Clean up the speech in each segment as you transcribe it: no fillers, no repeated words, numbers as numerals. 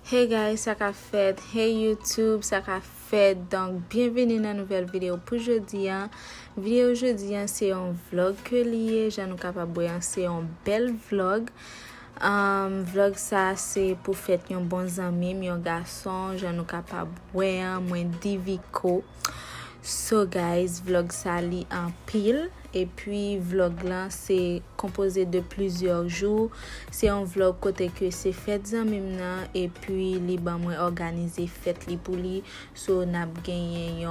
Hey guys, ça qu'a fait? Hey YouTube, ça qu'a fait? Donc, bienvenue dans une nouvelle vidéo pour jeudi. Vidéo jeudi, c'est un vlog que lié. J'en ai capable, c'est un bel vlog. Vlog ça, c'est pour faire un bon ami, un garçon. J'en ai capable, moi diviko. So guys, vlog ça li en pile. Et puis vlog là c'est composé de plusieurs jours. C'est un vlog côté que c'est fête zanmim nan et puis li ban moi organiser fête li pour li. So n'a gagné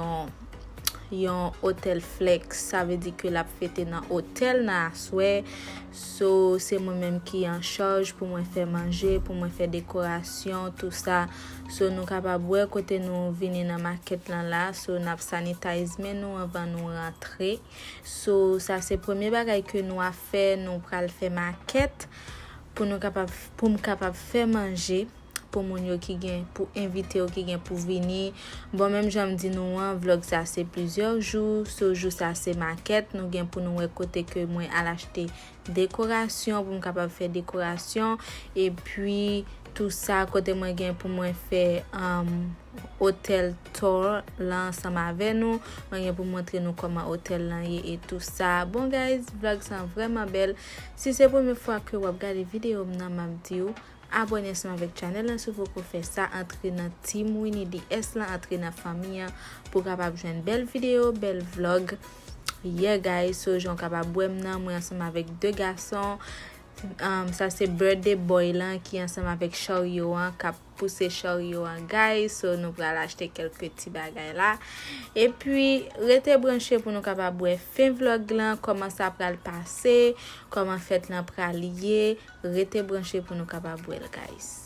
yon hôtel flex, ça veut dire que la fête dans hôtel na aswe. So c'est moi-même qui en charge pour moi faire manger, pour moi faire décoration, tout ça. So nous capable côté nous venir dans market là, so n'a sanitize mais nous avant nous rentrer. So ça c'est premier bagage que nous a fait, nous pral faire maquette pour nous capable faire manger pour moun yo qui gen pour inviter qui gen pour venir. Bon même j'aime dit nous un vlog ça c'est plusieurs jours, ce jour ça c'est maquette nous gen pour nous côté que moi à l'acheter décoration pour me capable faire décoration et puis tout ça côté moi gen pour moi faire hôtel tour là ensemble avec nous moi pour montrer nous comment hôtel là et tout ça. Bon guys, vlog c'est vraiment belle. Si c'est la première fois que vous regardez vidéo nan m'a dit abonnez-vous avec channel si vous pouvez faire ça, entrer dans team Winnie DS là, entrer dans famille pour capable joindre belle vidéo, belle vlog. Yeah guys, so j'en capable boire moi ensemble avec deux garçons. Ça c'est birthday boy là qui ensemble avec Shario qui pousser Shario guys, so nous allons acheter quelques petits bagages là et puis restez branché pour nous capable boire fin vlog là, comment ça va le passer, comment fête là pour allier, restez branché pour nous capable boire guys.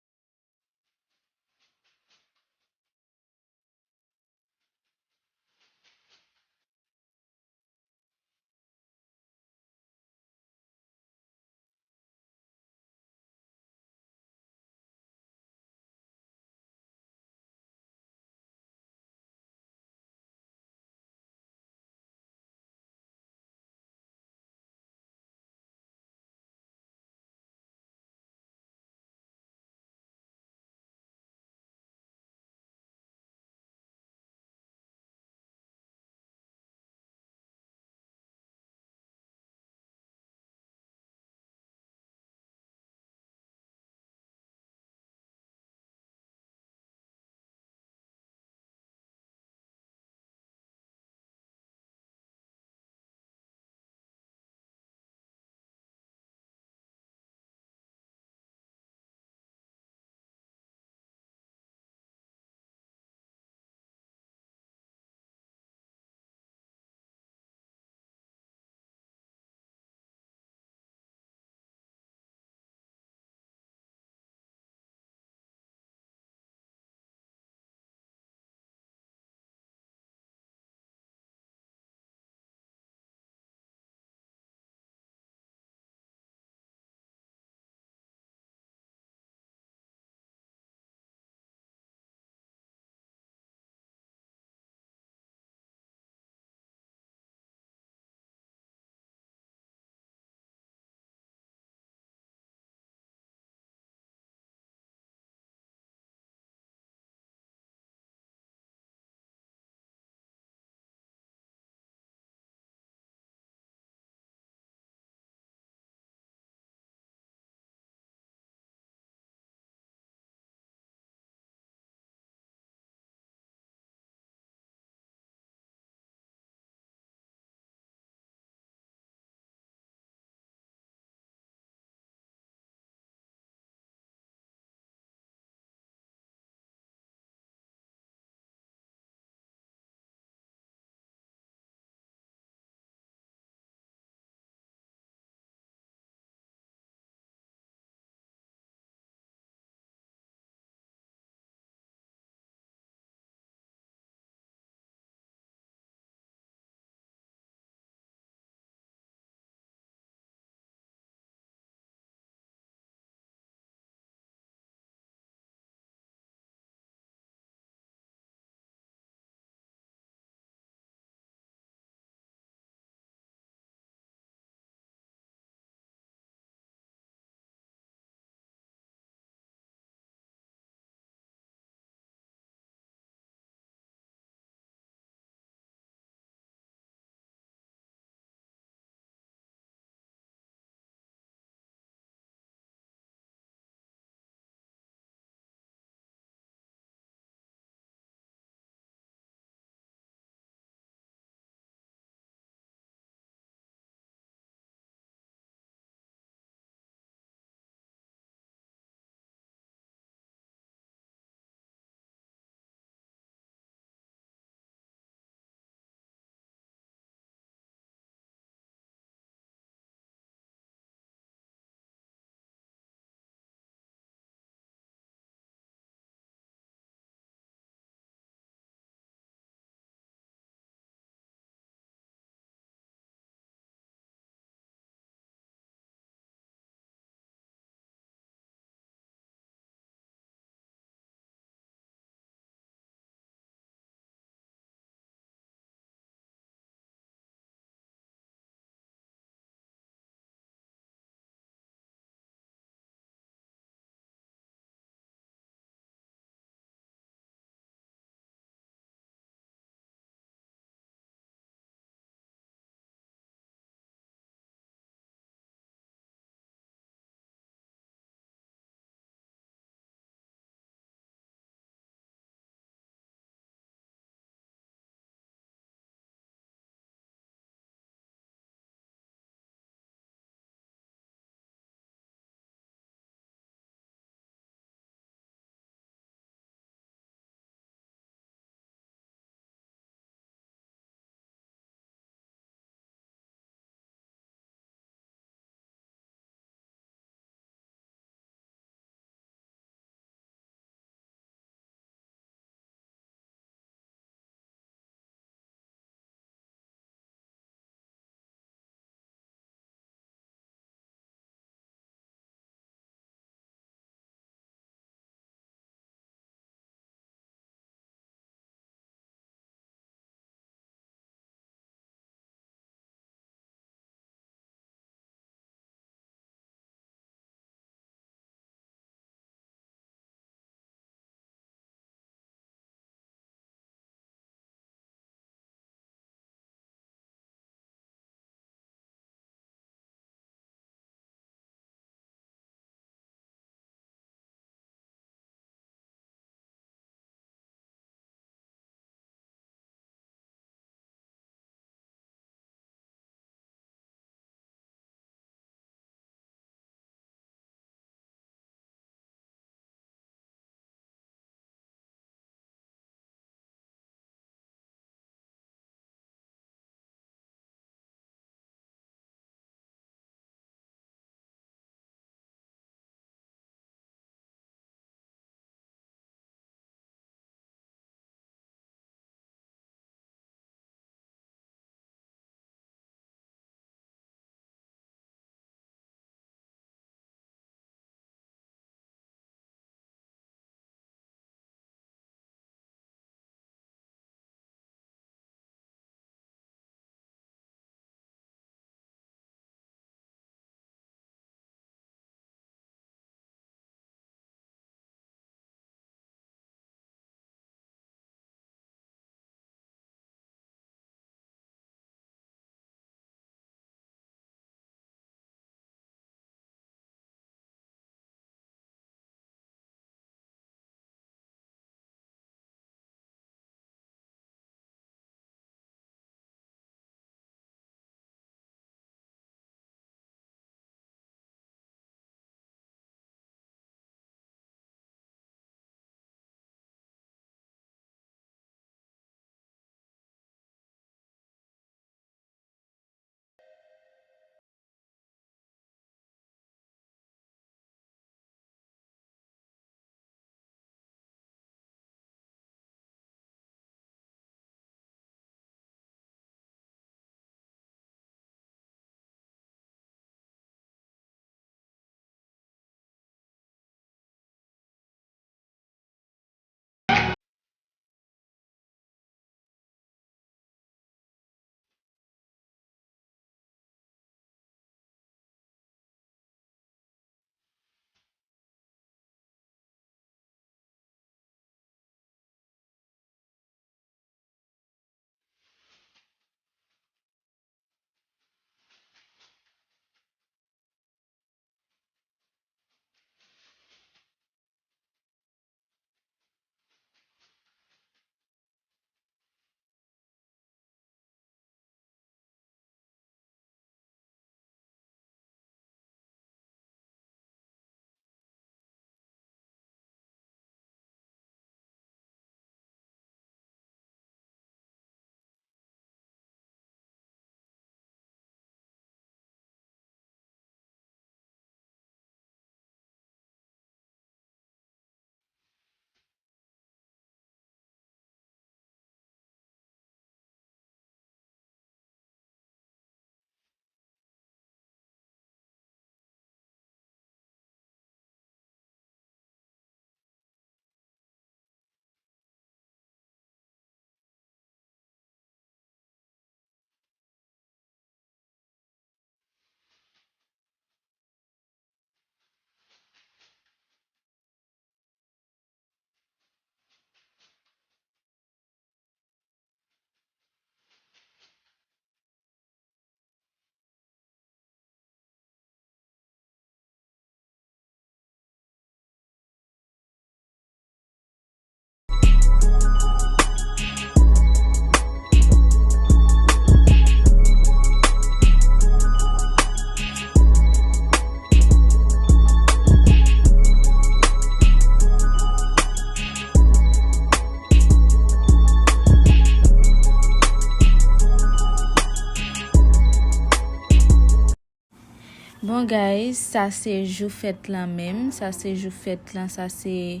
Bon guys, ça c'est jour fête là même, ça c'est jour fête là, ça c'est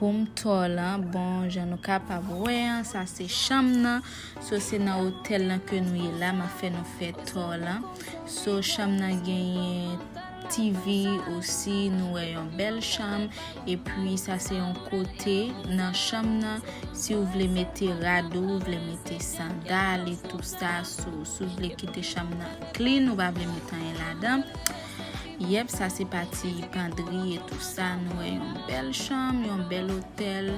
home tour là. Bon, j'en ai capable ouais, ça c'est chambre là. So c'est dans hôtel là que nous est là, m'a fait nous faire tour là. So chambre là gagne TV aussi, nous avons une belle chambre et puis ça c'est un côté dans chambre là, si vous voulez mettre radeau, vous voulez mettre sandales et tout ça, si vous voulez quitter chambre là clean, vous va mettre un là-dedans. Yep, ça c'est parti penderie et tout ça, nous avons une belle chambre, un bel hôtel.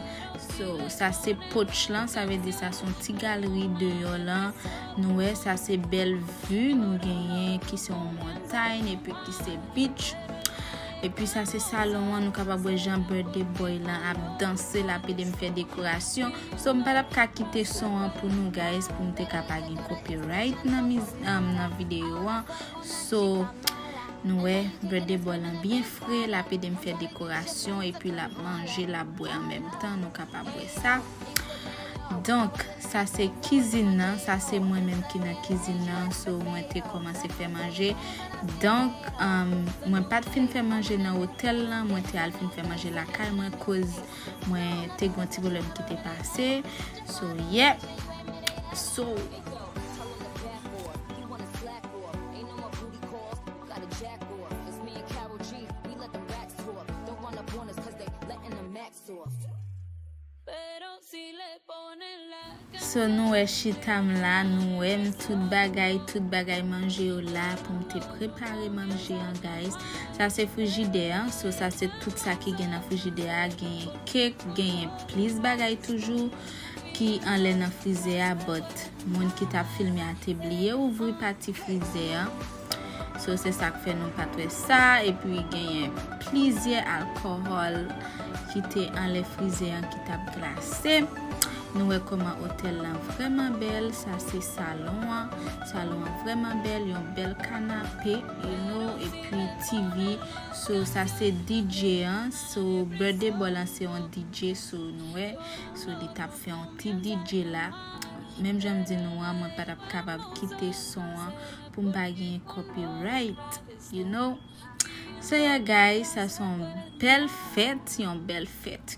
So ça c'est porch là, ça veut dire ça sont petite galerie de là. Nous ça c'est belle vue, nous gagnons qui sont montagne et puis qui c'est beach. Et puis ça c'est salon, nous capable Jean birthday boy là à danser là puis de me faire décoration. So me pas capable quitter son pour nous guys pour nous capable copyright dans vidéo. So nous birthday boy là bien frais là puis de me faire décoration et puis la manger la boire en même temps, nous capable ça. Donc ça c'est cuisine là, ça c'est moi même qui dans cuisine là, so moi t'ai commencé faire manger. Donc moi pas fin faire manger dans hôtel là, moi t'ai al fin faire manger la caille moi cause moi t'ai gon petit problème qui t'est passé. So yeah. So So nous chitam là, nous tout bagay manger là pour me préparer manger guys. Ça c'est frigidaire, so ça c'est tout ça qui gagne dans frigidaire, gagne cake, gagne please bagay toujours qui en l'air dans freezer but monde qui t'a filmé à t'oublier ouvrir partie freezer. So c'est ça que fait nous pas ça et puis gagne plusieurs alcool qui était en les freezer qui t'a glacé. Nous comme un hôtel là vraiment belle, ça c'est salon vraiment belle, un bel canapé, et puis TV. So ça c'est DJ so birthday boy là c'est un DJ so nous so il t'a fait un petit DJ là. Même j'aime dire nous moi pas capable quitter son pour me gagner copyright, So yeah guys, ça sont belle fête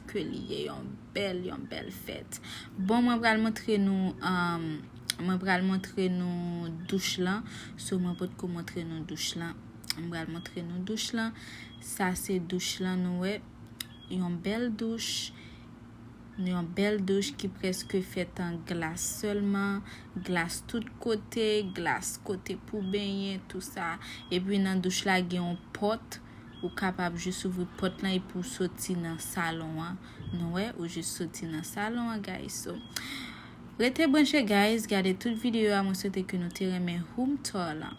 que lié, une belle fête. Bon, moi vais montrer nous douche là. So moi peux te montrer nous douche là. On va montrer nous douche là. Ça c'est douche là nous une belle douche. Une belle douche qui presque faite en glace seulement, glace tout côté, glace côté pour baigner tout ça. Et puis dans douche là il y a un pot ou capable juste ouvrir pot là et pour sortir dans salon ou juste sortir dans salon guys. So restez branchés guys, regardez toute vidéo à moi souhaiter que nous te remet home tour là.